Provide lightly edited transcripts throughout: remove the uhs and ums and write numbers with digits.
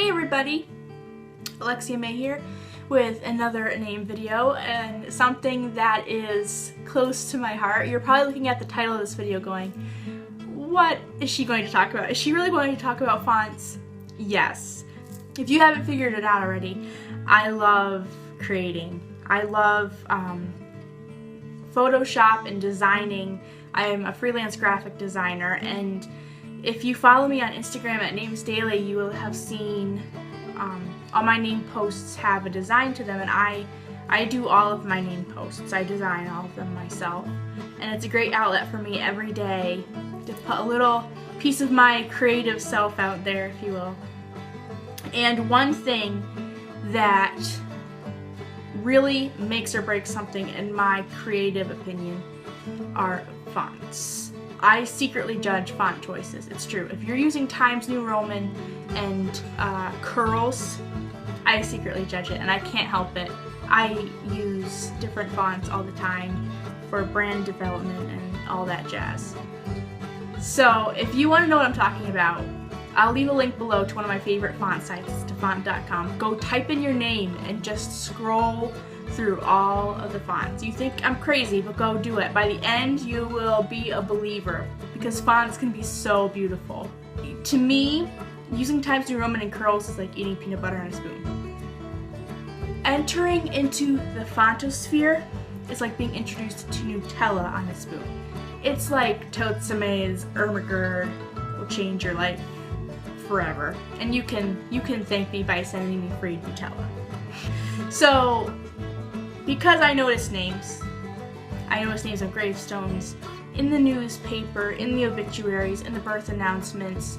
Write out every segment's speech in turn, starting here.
Hey everybody, Alexia May here with another name video and something that is close to my heart. You're probably looking at the title of this video going, what is she going to talk about? Is she really going to talk about fonts? Yes. If you haven't figured it out already, I love creating. I love Photoshop and designing. I am a freelance graphic designer, and if you follow me on Instagram at Names Daily, you will have seen all my name posts have a design to them, and I do all of my name posts. I design all of them myself, and it's a great outlet for me every day to put a little piece of my creative self out there, if you will. And one thing that really makes or breaks something, in my creative opinion, are fonts. I secretly judge font choices. It's true. If you're using Times New Roman and curls, I secretly judge it, and I can't help it. I use different fonts all the time for brand development and all that jazz. So if you want to know what I'm talking about, I'll leave a link below to one of my favorite font sites, to font.com. Go type in your name and just scroll through all of the fonts. You think I'm crazy, but go do it. By the end, you will be a believer, because fonts can be so beautiful. To me, using Times New Roman and curls is like eating peanut butter on a spoon. Entering into the fontosphere is like being introduced to Nutella on a spoon. It's like Totsume's Ermagerd will change your life forever, and you can thank me by sending me free Nutella. So, because I notice names on gravestones, in the newspaper, in the obituaries, in the birth announcements,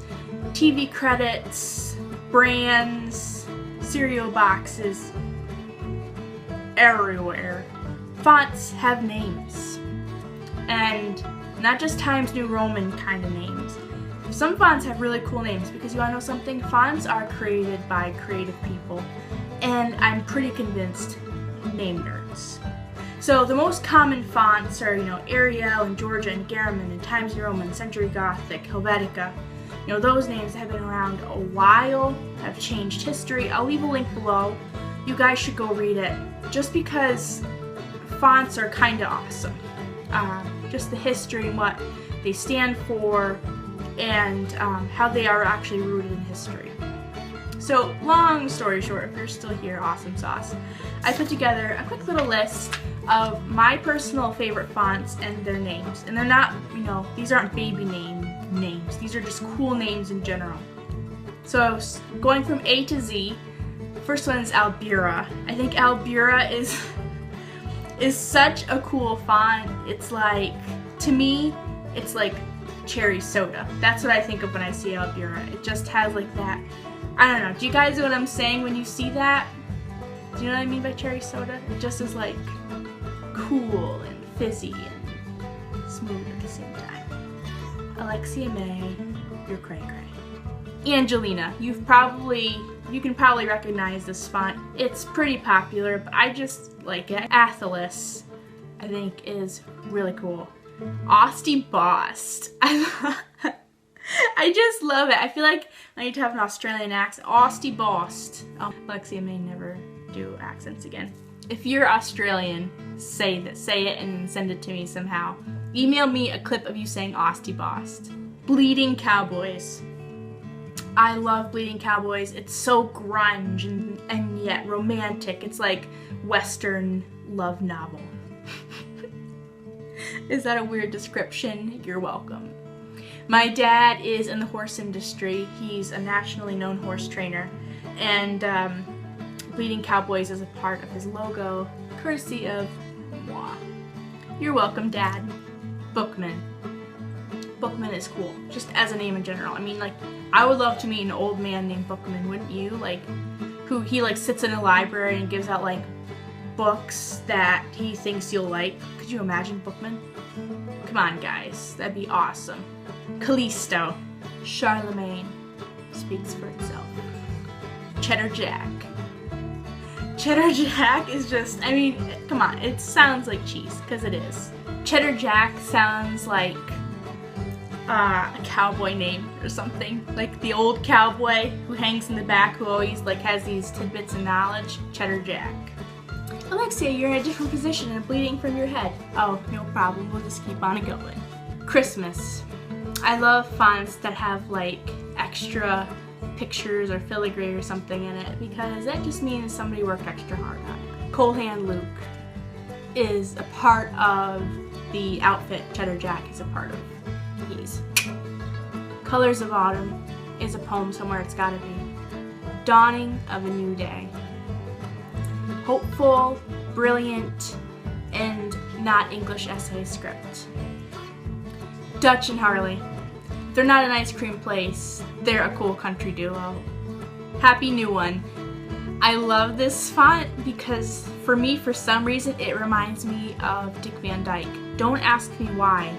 TV credits, brands, cereal boxes, everywhere. Fonts have names, and not just Times New Roman kind of names. Some fonts have really cool names, because you want to know something? Fonts are created by creative people, and I'm pretty convinced name nerds. So the most common fonts are, Arial and Georgia and Garamond and Times New Roman, Century Gothic, Helvetica. Those names have been around a while, have changed history. I'll leave a link below. You guys should go read it, just because fonts are kind of awesome. Just the history and what they stand for, and how they are actually rooted in history. So, long story short, if you're still here, awesome sauce, I put together a quick little list of my personal favorite fonts and their names. And they're not, these aren't baby names. These are just cool names in general. So, going from A to Z, the first one is Albura. I think Albura is such a cool font. It's like, to me, it's like cherry soda. That's what I think of when I see Albura. It just has like that, I don't know, do you guys know what I'm saying when you see that? Do you know what I mean by cherry soda? It just is like cool and fizzy and smooth at the same time. Alexia May, you're cray cray. Angelina, you can probably recognize this font. It's pretty popular, but I just like it. Athelis, I think, is really cool. Austy Bost. I just love it. I feel like I need to have an Australian accent. Austy Bost. Oh, Alexia may never do accents again. If you're Australian, say it and send it to me somehow. Email me a clip of you saying Austy Bost. Bleeding Cowboys. I love Bleeding Cowboys. It's so grunge and yet romantic. It's like Western love novel. Is that a weird description? You're welcome. My dad is in the horse industry. He's a nationally known horse trainer, and Bleeding Cowboys is a part of his logo, courtesy of moi. You're welcome, Dad. Bookman. Bookman is cool, just as a name in general. I mean, like, I would love to meet an old man named Bookman, wouldn't you? Like, he sits in a library and gives out like books that he thinks you'll like. Could you imagine Bookman? Come on, guys, that'd be awesome. Callisto. Charlemagne speaks for itself. Cheddar Jack. Cheddar Jack is just, I mean, come on, it sounds like cheese, because it is. Cheddar Jack sounds like a cowboy name or something. Like the old cowboy who hangs in the back who always like has these tidbits of knowledge. Cheddar Jack. Alexia, you're in a different position and bleeding from your head. Oh, no problem. We'll just keep on going. Christmas. I love fonts that have like extra pictures or filigree or something in it because that just means somebody worked extra hard on it. Coal Hand Luke is a part of the outfit Cheddar Jack is a part of. He's. Colors of Autumn is a poem somewhere it's gotta be. Dawning of a New Day. Hopeful, brilliant, and not English essay script. Dutch and Harley. They're not an ice cream place, they're a cool country duo. Happy New One. I love this font because for me, for some reason, it reminds me of Dick Van Dyke. Don't ask me why,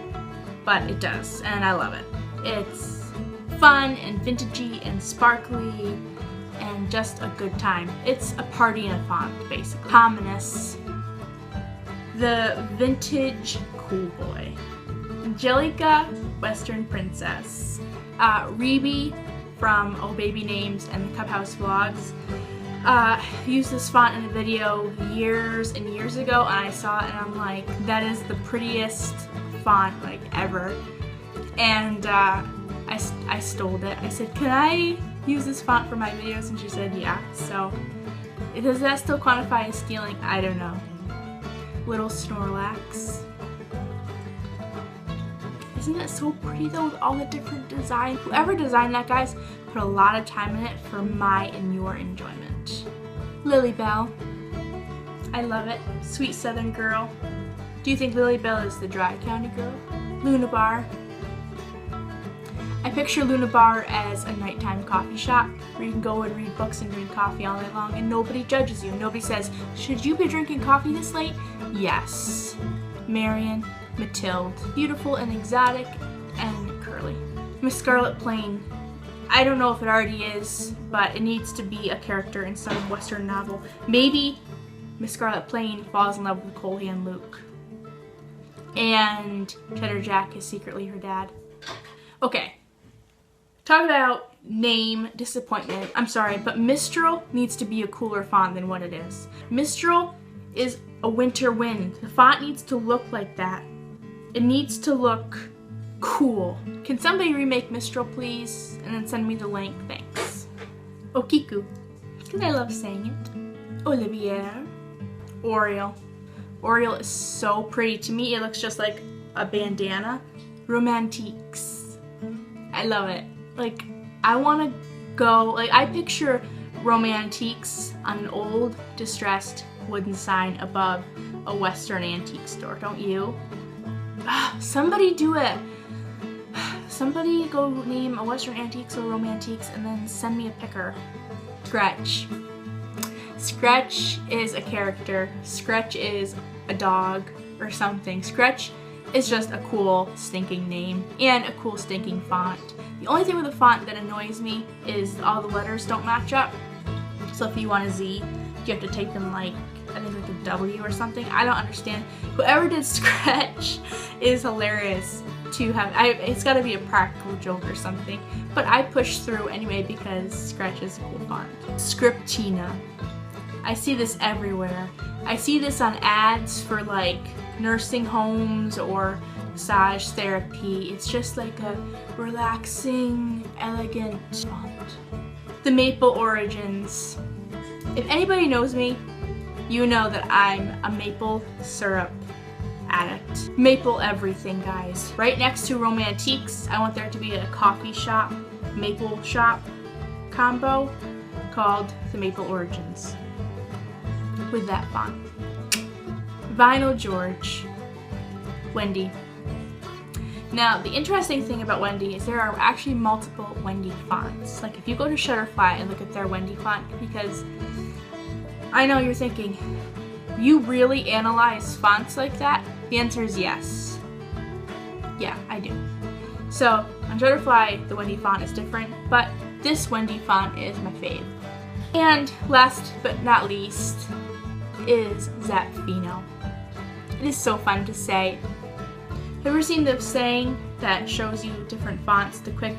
but it does, and I love it. It's fun and vintagey and sparkly and just a good time. It's a party in a font, basically. Commoness. The Vintage Cool Boy. Angelica, Western Princess. Rebe from Oh Baby Names and the Cup House Vlogs used this font in a video years and years ago, and I saw it and I'm like, that is the prettiest font like ever. And I stole it. I said, can I use this font for my videos? And she said, yeah. So does that still quantify as stealing? I don't know. Little Snorlax. Isn't it so pretty though with all the different designs? Whoever designed that, guys, put a lot of time in it for my and your enjoyment. Lily Bell. I love it. Sweet Southern girl. Do you think Lily Bell is the Dry County girl? Luna Bar. I picture Luna Bar as a nighttime coffee shop where you can go and read books and drink coffee all night long and nobody judges you. Nobody says, should you be drinking coffee this late? Yes. Marion. Mathilde. Beautiful and exotic and curly. Miss Scarlet Plain. I don't know if it already is, but it needs to be a character in some Western novel. Maybe Miss Scarlet Plain falls in love with Coal Hand Luke. And Cheddar Jack is secretly her dad. Okay. Talk about name disappointment. I'm sorry, but Mistral needs to be a cooler font than what it is. Mistral is a winter wind. The font needs to look like that. It needs to look cool. Can somebody remake Mistral, please? And then send me the link, thanks. Okiku, because I love saying it. Olivier. Oriole. Oriole is so pretty. To me, it looks just like a bandana. Romantiques. I love it. Like, I want to go, like, I picture Romantiques on an old, distressed wooden sign above a Western antique store, don't you? Somebody do it. Somebody go name a Western Antiques or Romantiques and then send me a picker. Scratch. Scratch is a character. Scratch is a dog or something. Scratch is just a cool stinking name and a cool stinking font. The only thing with the font that annoys me is all the letters don't match up. So if you want a Z, you have to take them like, I think like a W or something. I don't understand. Whoever did Scratch is hilarious to have. It's got to be a practical joke or something. But I push through anyway because Scratch is a cool font. Scriptina. I see this everywhere. I see this on ads for like nursing homes or massage therapy. It's just like a relaxing, elegant font. The Maple Origins. If anybody knows me, you know that I'm a maple syrup addict. Maple everything, guys. Right next to Romantiques, I want there to be a coffee shop, maple shop combo called the Maple Origins with that font. Vinyl George. Wendy. Now, the interesting thing about Wendy is there are actually multiple Wendy fonts. Like if you go to Shutterfly and look at their Wendy font, because I know you're thinking, you really analyze fonts like that? The answer is yes. Yeah, I do. So, on Shutterfly, the Wendy font is different, but this Wendy font is my fave. And last but not least is Zapfino. It is so fun to say. Have you ever seen the saying, that shows you different fonts. The quick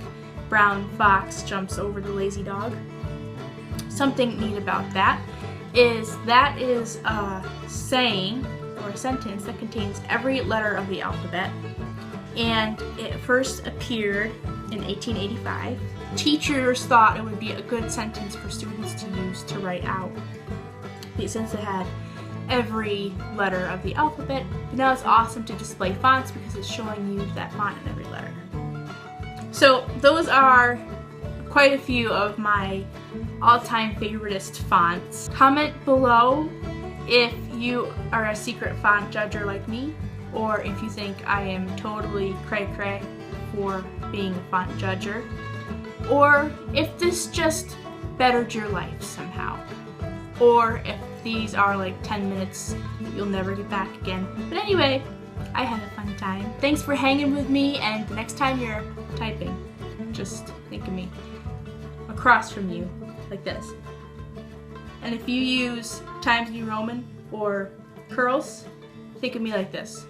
brown fox jumps over the lazy dog. Something neat about that is a saying or a sentence that contains every letter of the alphabet, and it first appeared in 1885. Teachers thought it would be a good sentence for students to use to write out since it had every letter of the alphabet. But now it's awesome to display fonts because it's showing you that font in every letter. So those are quite a few of my all-time favoritist fonts. Comment below if you are a secret font judger like me, or if you think I am totally cray-cray for being a font judger, or if this just bettered your life somehow, or if these are like 10 minutes you'll never get back again. But anyway, I had a fun time. Thanks for hanging with me, and the next time you're typing, just think of me across from you like this. And if you use Times New Roman or curls, think of me like this.